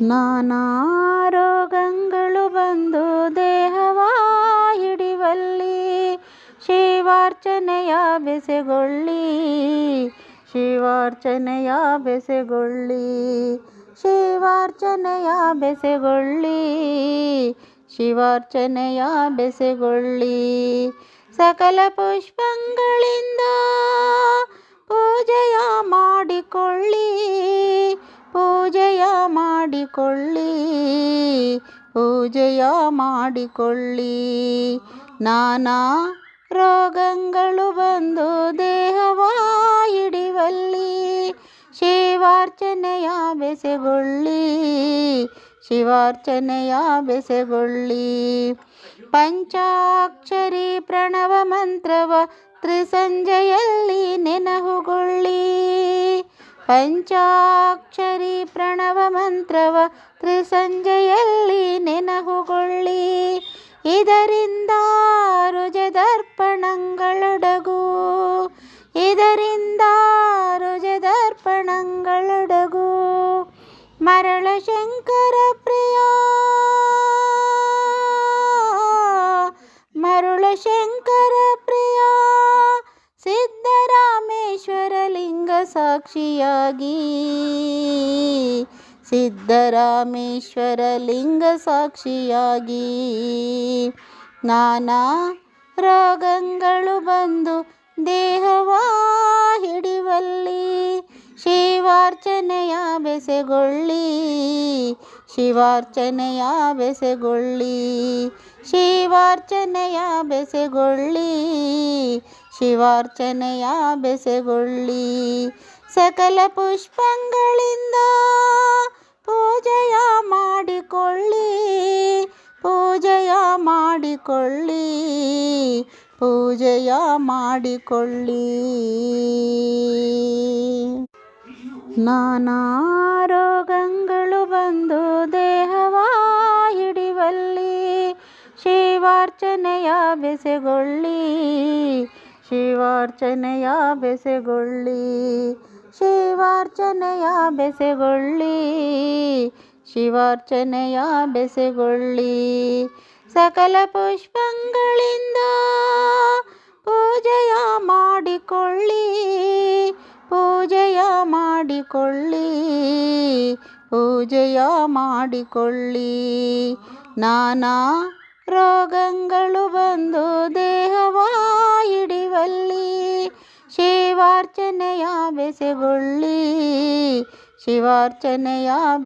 ನಾನಾ ರೋಗಗಳು ಬಂದು ದೇಹವ ಹಿಡಿವಲ್ಲಿ ಶಿವಾರ್ಚನೆಯ ಬೆಸೆಗೊಳ್ಳಿ, ಶಿವಾರ್ಚನೆಯ ಬೆಸೆಗೊಳ್ಳಿ, ಶಿವಾರ್ಚನೆಯ ಬೆಸೆಗೊಳ್ಳಿ, ಶಿವಾರ್ಚನೆಯ ಬೆಸೆಗೊಳ್ಳಿ. ಸಕಲ ಪುಷ್ಪಗಳಿಂದ ಪೂಜೆಯ ಮಾಡಿಕೊಳ್ಳಿ, ಪೂಜೆಯ ಮಾಡಿಕೊಳ್ಳಿ, ಪೂಜೆಯ ಮಾಡಿಕೊಳ್ಳಿ. ನಾನಾ ರೋಗಗಳು ಬಂದು ದೇಹವ ಹಿಡಿವಲ್ಲಿ ಶಿವಾರ್ಚನೆಯ ಬೆಸೆಗೊಳ್ಳಿ, ಶಿವಾರ್ಚನೆಯ ಬೆಸೆಗೊಳ್ಳಿ. ಪಂಚಾಕ್ಷರಿ ಪ್ರಣವ ಮಂತ್ರವ ತ್ರಿಸಂಜೆಯಲ್ಲಿ ನೆನಹುಗೊಳ್ಳಿ, ಪಂಚಾಕ್ಷರಿ ಪ್ರಣವ ಮಂತ್ರವ ತ್ರಿಸಂಜೆಯಲ್ಲಿ ನೆನಹುಗೊಳ್ಳಿ. ಇದರಿಂದ ರುಜದರ್ಪಣಗಳೊಡಗು, ಇದರಿಂದ ರುಜದರ್ಪಣಗಳೊಡಗು. ಮರಳ ಶಂಕರ ಪ್ರಿಯ, ಮರುಳ ಶಂಕರ ಪ್ರಿಯ, ಸಿದ್ದರಾಮೇಶ್ವರ ಲಿಂಗ ಸಾಕ್ಷಿಯಾಗಿ, ಸಿದ್ದರಾಮೇಶ್ವರ ಲಿಂಗ ಸಾಕ್ಷಿಯಾಗಿ. ನಾನಾ ರೋಗಗಳು ಬಂದು ದೇಹವ ಹಿಡಿವಲ್ಲಿ ಶಿವಾರ್ಚನೆಯ ಬೆಸೆಗೊಳ್ಳಿ, ಶಿವಾರ್ಚನೆಯ ಬೆಸೆಗೊಳ್ಳಿ, ಶಿವಾರ್ಚನೆಯ ಬೆಸೆಗೊಳ್ಳಿ, ಶಿವಾರ್ಚನೆಯ ಬೆಸೆಗೊಳ್ಳಿ. ಸಕಲ ಪುಷ್ಪಗಳಿಂದ ಪೂಜೆಯ ಮಾಡಿಕೊಳ್ಳಿ, ಪೂಜೆಯ ಮಾಡಿಕೊಳ್ಳಿ, ಪೂಜೆಯ ಮಾಡಿಕೊಳ್ಳಿ. ನಾನಾ ರೋಗಗಳು ಬಂದು ದೇಹವ ಹಿಡಿವಲ್ಲಿ ಶಿವಾರ್ಚನೆಯ ಬೆಸೆಗೊಳ್ಳಿ, ಶಿವಾರ್ಚನೆಯ ಬೆಸೆಗೊಳ್ಳಿ, ಶಿವಾರ್ಚನೆಯ ಬೆಸೆಗೊಳ್ಳಿ, ಶಿವಾರ್ಚನೆಯ ಬೆಸೆಗೊಳ್ಳಿ. ಸಕಲ ಪುಷ್ಪಗಳಿಂದ ಪೂಜೆಯ ಮಾಡಿಕೊಳ್ಳಿ, ಪೂಜೆಯ ಮಾಡಿಕೊಳ್ಳಿ, ಪೂಜೆಯ ಮಾಡಿಕೊಳ್ಳಿ. ನಾನಾ ರೋಗಗಳು ಬಂದು ದೇಹವ ಹಿಡಿವಲ್ಲಿ ಶಿವಾರ್ಚನೆಯ ಬೆಸೆಗೊಳ್ಳಿ, ಶಿವಾರ್ಚನೆಯ